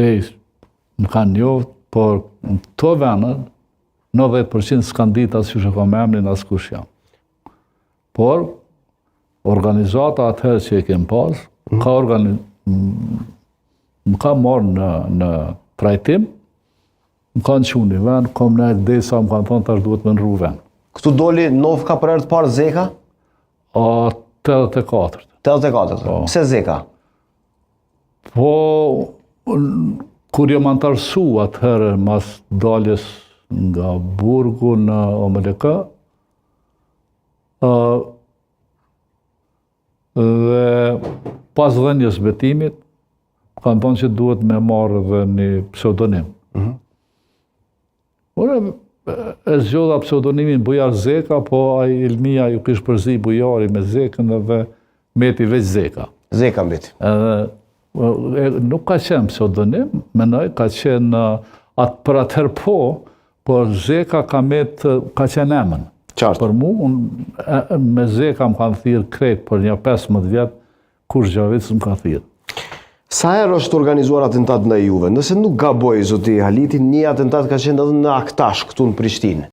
shpejt më kanë njohur, por në këto vende 90% s'kan ditë as që ka me emrin as kush jam. Por organizata atëherë që e kem pas, më ka marrë në trajtim, më kanë qenë në vend, kom në desa më kanë thonë tash duhet më ndrru vend. Këtu doli Novka për herë të parë Zeka? 84. 84. Pse Zeka? Po, kur jam antarësu atëherë mas daljes nga burgu në OMLK, dhe pas dhënjes betimit, kanë thonë që duhet me marrë dhe një pseudonim. Ure, e zgjodha pseudonimin Bujar Zeka, po ai Ilmia ju kishte përzi Bujari me Zekën dhe meti veç Zeka. Zeka mbeti. Nuk ka qenë pseudonim, mendoj ka qenë për atëherë por Zeka ka qenë emën. Qartë. Për mu, me Zeka më kanë thirrë krejt për një 15 vjet, kush Gjavicës më ka thirrë. Sa herë është organizuar atentat ndaj juve? Nëse nuk gaboj, zoti Haliti, një atentat ka qenë edhe në Aktash, këtu në Prishtinë.